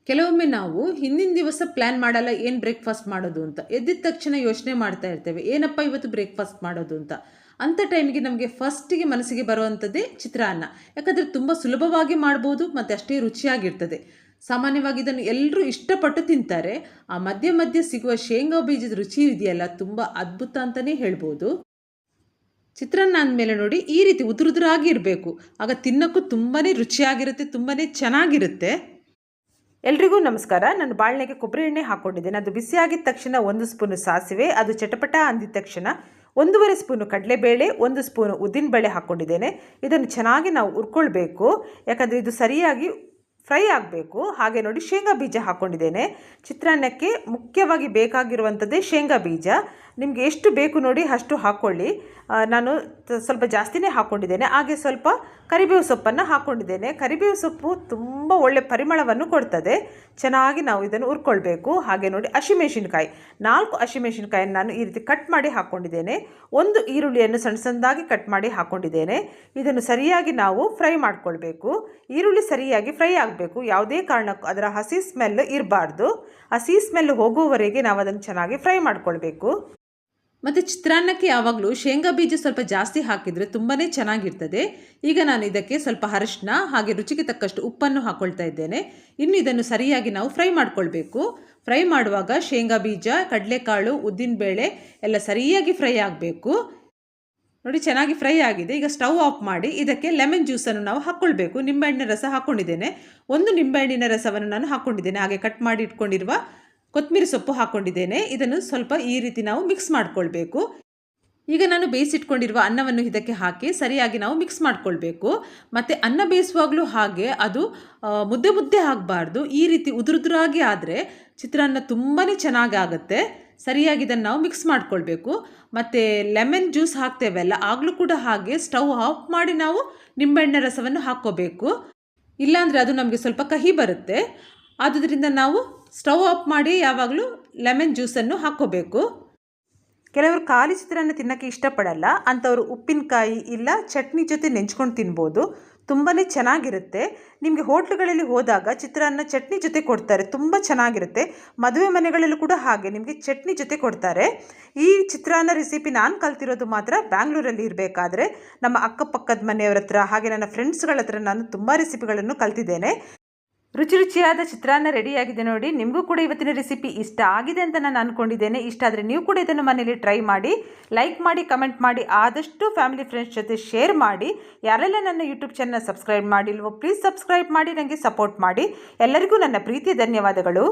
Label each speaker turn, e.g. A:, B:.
A: ಕೆಲವೊಮ್ಮೆ ನಾವು ಹಿಂದಿನ ದಿವಸ ಪ್ಲ್ಯಾನ್ ಮಾಡಲ್ಲ ಏನು ಬ್ರೇಕ್ಫಾಸ್ಟ್ ಮಾಡೋದು ಅಂತ. ಎದ್ದಿದ ತಕ್ಷಣ ಯೋಚನೆ ಮಾಡ್ತಾ ಇರ್ತೇವೆ, ಏನಪ್ಪ ಇವತ್ತು ಬ್ರೇಕ್ಫಾಸ್ಟ್ ಮಾಡೋದು ಅಂತ. ಅಂಥ ಟೈಮಿಗೆ ನಮಗೆ ಫಸ್ಟಿಗೆ ಮನಸ್ಸಿಗೆ ಬರುವಂಥದ್ದೇ ಚಿತ್ರಾನ್ನ. ಯಾಕಂದರೆ ತುಂಬ ಸುಲಭವಾಗಿ ಮಾಡ್ಬೋದು ಮತ್ತು ಅಷ್ಟೇ ರುಚಿಯಾಗಿರ್ತದೆ. ಸಾಮಾನ್ಯವಾಗಿ ಇದನ್ನು ಎಲ್ಲರೂ ಇಷ್ಟಪಟ್ಟು ತಿಂತಾರೆ. ಆ ಮಧ್ಯೆ ಮಧ್ಯೆ ಸಿಗುವ ಶೇಂಗಾ ಬೀಜದ ರುಚಿ ಇದೆಯಲ್ಲ, ತುಂಬ ಅದ್ಭುತ ಅಂತಲೇ ಹೇಳ್ಬೋದು. ಚಿತ್ರಾನ್ನ ಅಂದಮೇಲೆ ನೋಡಿ ಈ ರೀತಿ ಉದುರುದುರಾಗಿ ಇರಬೇಕು, ಆಗ ತಿನ್ನೋಕ್ಕೂ ತುಂಬಾ ರುಚಿಯಾಗಿರುತ್ತೆ, ತುಂಬಾ ಚೆನ್ನಾಗಿರುತ್ತೆ. ಎಲ್ರಿಗೂ ನಮಸ್ಕಾರ. ನಾನು ಬಾಳೆನೆಗೆ ಕೊಬ್ಬರಿ ಎಣ್ಣೆ ಹಾಕ್ಕೊಂಡಿದ್ದೇನೆ. ಅದು ಬಿಸಿಯಾಗಿದ್ದ ತಕ್ಷಣ 1 ಸ್ಪೂನು ಸಾಸಿವೆ, ಅದು ಚಟಪಟ ಅಂದಿದ ತಕ್ಷಣ 1.5 ಸ್ಪೂನು ಕಡಲೆಬೇಳೆ, 1 ಸ್ಪೂನು ಉದ್ದಿನಬೇಳೆ ಹಾಕ್ಕೊಂಡಿದ್ದೇನೆ. ಇದನ್ನು ಚೆನ್ನಾಗಿ ನಾವು ಹುರ್ಕೊಳ್ಬೇಕು, ಯಾಕಂದರೆ ಇದು ಸರಿಯಾಗಿ ಫ್ರೈ ಆಗಬೇಕು. ಹಾಗೆ ನೋಡಿ ಶೇಂಗಾ ಬೀಜ ಹಾಕ್ಕೊಂಡಿದ್ದೇನೆ. ಚಿತ್ರಾನ್ನಕ್ಕೆ ಮುಖ್ಯವಾಗಿ ಬೇಕಾಗಿರುವಂಥದ್ದೇ ಶೇಂಗಾ ಬೀಜ. ನಿಮಗೆ ಎಷ್ಟು ಬೇಕು ನೋಡಿ ಅಷ್ಟು ಹಾಕ್ಕೊಳ್ಳಿ. ನಾನು ಸ್ವಲ್ಪ ಜಾಸ್ತಿನೇ ಹಾಕ್ಕೊಂಡಿದ್ದೇನೆ. ಹಾಗೆ ಸ್ವಲ್ಪ ಕರಿಬೇವು ಸೊಪ್ಪನ್ನು ಹಾಕ್ಕೊಂಡಿದ್ದೇನೆ. ಕರಿಬೇವು ಸೊಪ್ಪು ತುಂಬ ಒಳ್ಳೆ ಪರಿಮಳವನ್ನು ಕೊಡ್ತದೆ. ಚೆನ್ನಾಗಿ ನಾವು ಇದನ್ನು ಹುರ್ಕೊಳ್ಬೇಕು. ಹಾಗೆ ನೋಡಿ ಹಸಿಮೆಣಸಿನ್ಕಾಯಿ, 4 ಹಸಿಮೆಣಸಿನ್ಕಾಯನ್ನು ನಾನು ಈ ರೀತಿ ಕಟ್ ಮಾಡಿ ಹಾಕ್ಕೊಂಡಿದ್ದೇನೆ. 1 ಈರುಳ್ಳಿಯನ್ನು ಸಣ್ಣ ಸಣ್ಣದಾಗಿ ಕಟ್ ಮಾಡಿ ಹಾಕ್ಕೊಂಡಿದ್ದೇನೆ. ಇದನ್ನು ಸರಿಯಾಗಿ ನಾವು ಫ್ರೈ ಮಾಡ್ಕೊಳ್ಬೇಕು. ಈರುಳ್ಳಿ ಸರಿಯಾಗಿ ಫ್ರೈ ಆಗಬೇಕು, ಯಾವುದೇ ಕಾರಣಕ್ಕೂ ಅದರ ಹಸಿ ಸ್ಮೆಲ್ ಇರಬಾರ್ದು. ಹಸಿ ಸ್ಮೆಲ್ ಹೋಗುವವರೆಗೆ ನಾವು ಅದನ್ನು ಚೆನ್ನಾಗಿ ಫ್ರೈ ಮಾಡ್ಕೊಳ್ಬೇಕು. ಮತ್ತು ಚಿತ್ರಾನ್ನಕ್ಕೆ ಯಾವಾಗಲೂ ಶೇಂಗಾ ಬೀಜ ಸ್ವಲ್ಪ ಜಾಸ್ತಿ ಹಾಕಿದರೆ ತುಂಬಾ ಚೆನ್ನಾಗಿರ್ತದೆ. ಈಗ ನಾನು ಇದಕ್ಕೆ ಸ್ವಲ್ಪ ಅರಿಶಿನ ಹಾಗೆ ರುಚಿಗೆ ತಕ್ಕಷ್ಟು ಉಪ್ಪನ್ನು ಹಾಕ್ಕೊಳ್ತಾ ಇದ್ದೇನೆ. ಇನ್ನು ಇದನ್ನು ಸರಿಯಾಗಿ ನಾವು ಫ್ರೈ ಮಾಡ್ಕೊಳ್ಬೇಕು. ಫ್ರೈ ಮಾಡುವಾಗ ಶೇಂಗಾ ಬೀಜ, ಕಡಲೆಕಾಳು, ಉದ್ದಿನಬೇಳೆ ಎಲ್ಲ ಸರಿಯಾಗಿ ಫ್ರೈ ಆಗಬೇಕು. ನೋಡಿ ಚೆನ್ನಾಗಿ ಫ್ರೈ ಆಗಿದೆ. ಈಗ ಸ್ಟವ್ ಆಫ್ ಮಾಡಿ ಇದಕ್ಕೆ ಲೆಮನ್ ಜ್ಯೂಸನ್ನು ನಾವು ಹಾಕ್ಕೊಳ್ಬೇಕು. ನಿಂಬೆಹಣ್ಣಿನ ರಸ ಹಾಕ್ಕೊಂಡಿದ್ದೇನೆ. 1 ನಿಂಬೆಹಣ್ಣಿನ ರಸವನ್ನು ನಾನು ಹಾಕ್ಕೊಂಡಿದ್ದೇನೆ. ಹಾಗೆ ಕಟ್ ಮಾಡಿ ಇಟ್ಕೊಂಡಿರುವ ಕೊತ್ತಂಬರಿ ಸೊಪ್ಪು ಹಾಕ್ಕೊಂಡಿದ್ದೇನೆ. ಇದನ್ನು ಸ್ವಲ್ಪ ಈ ರೀತಿ ನಾವು ಮಿಕ್ಸ್ ಮಾಡ್ಕೊಳ್ಬೇಕು. ಈಗ ನಾನು ಬೇಯಿಸಿಟ್ಕೊಂಡಿರುವ ಅನ್ನವನ್ನು ಇದಕ್ಕೆ ಹಾಕಿ ಸರಿಯಾಗಿ ನಾವು ಮಿಕ್ಸ್ ಮಾಡ್ಕೊಳ್ಬೇಕು. ಮತ್ತು ಅನ್ನ ಬೇಯಿಸುವಾಗಲೂ ಹಾಗೆ ಅದು ಮುದ್ದೆ ಮುದ್ದೆ ಆಗಬಾರ್ದು. ಈ ರೀತಿ ಉದುರುದುರಾಗಿ ಆದರೆ ಚಿತ್ರಾನ್ನ ತುಂಬಾ ಚೆನ್ನಾಗಿ ಆಗುತ್ತೆ. ಸರಿಯಾಗಿ ಇದನ್ನು ನಾವು ಮಿಕ್ಸ್ ಮಾಡ್ಕೊಳ್ಬೇಕು. ಮತ್ತು ಲೆಮನ್ ಜ್ಯೂಸ್ ಹಾಕ್ತೇವಲ್ಲ, ಆಗಲೂ ಕೂಡ ಹಾಗೆ ಸ್ಟವ್ ಆಫ್ ಮಾಡಿ ನಾವು ನಿಂಬೆಹಣ್ಣಿನ ರಸವನ್ನು ಹಾಕ್ಕೋಬೇಕು. ಇಲ್ಲಾಂದರೆ ಅದು ನಮಗೆ ಸ್ವಲ್ಪ ಕಹಿ ಬರುತ್ತೆ. ಆದುದರಿಂದ ನಾವು ಸ್ಟವ್ ಆಫ್ ಮಾಡಿ ಯಾವಾಗಲೂ ಲೆಮನ್ ಜ್ಯೂಸನ್ನು ಹಾಕ್ಕೋಬೇಕು. ಕೆಲವರು ಖಾಲಿ ಚಿತ್ರಾನ್ನ ತಿನ್ನೋಕ್ಕೆ ಇಷ್ಟಪಡಲ್ಲ, ಅಂಥವರು ಉಪ್ಪಿನಕಾಯಿ ಇಲ್ಲ ಚಟ್ನಿ ಜೊತೆ ನೆಂಚ್ಕೊಂಡು ತಿನ್ಬೋದು. ತುಂಬಾ ಚೆನ್ನಾಗಿರುತ್ತೆ. ನಿಮಗೆ ಹೋಟ್ಲುಗಳಲ್ಲಿ ಹೋದಾಗ ಚಿತ್ರಾನ್ನ ಚಟ್ನಿ ಜೊತೆ ಕೊಡ್ತಾರೆ, ತುಂಬ ಚೆನ್ನಾಗಿರುತ್ತೆ. ಮದುವೆ ಮನೆಗಳಲ್ಲೂ ಕೂಡ ಹಾಗೆ ನಿಮಗೆ ಚಟ್ನಿ ಜೊತೆ ಕೊಡ್ತಾರೆ. ಈ ಚಿತ್ರಾನ್ನ ರೆಸಿಪಿ ನಾನು ಕಲ್ತಿರೋದು ಮಾತ್ರ ಬ್ಯಾಂಗ್ಳೂರಲ್ಲಿ ಇರಬೇಕಾದ್ರೆ ನಮ್ಮ ಅಕ್ಕಪಕ್ಕದ ಮನೆಯವರ ಹತ್ರ ಹಾಗೆ ನನ್ನ ಫ್ರೆಂಡ್ಸ್ಗಳ ಹತ್ರ ನಾನು ತುಂಬ ರೆಸಿಪಿಗಳನ್ನು ಕಲ್ತಿದ್ದೇನೆ. ರುಚಿಯಾದ ಚಿತ್ರಾನ್ನ ರೆಡಿಯಾಗಿದೆ ನೋಡಿ. ನಿಮಗೂ ಕೂಡ ಇವತ್ತಿನ ರೆಸಿಪಿ ಇಷ್ಟ ಆಗಿದೆ ಅಂತ ನಾನು ಅಂದ್ಕೊಂಡಿದ್ದೇನೆ. ಇಷ್ಟ ಆದರೆ ನೀವು ಕೂಡ ಇದನ್ನು ಮನೇಲಿ ಟ್ರೈ ಮಾಡಿ, ಲೈಕ್ ಮಾಡಿ, ಕಮೆಂಟ್ ಮಾಡಿ, ಆದಷ್ಟು ಫ್ಯಾಮಿಲಿ ಫ್ರೆಂಡ್ಸ್ ಜೊತೆ ಶೇರ್ ಮಾಡಿ. ಯಾರೆಲ್ಲ ನನ್ನ ಯೂಟ್ಯೂಬ್ ಚಾನಲ್ ಸಬ್ಸ್ಕ್ರೈಬ್ ಮಾಡಿಲ್ವೋ ಪ್ಲೀಸ್ ಸಬ್ಸ್ಕ್ರೈಬ್ ಮಾಡಿ, ನನಗೆ ಸಪೋರ್ಟ್ ಮಾಡಿ. ಎಲ್ಲರಿಗೂ ನನ್ನ ಪ್ರೀತಿಯ ಧನ್ಯವಾದಗಳು.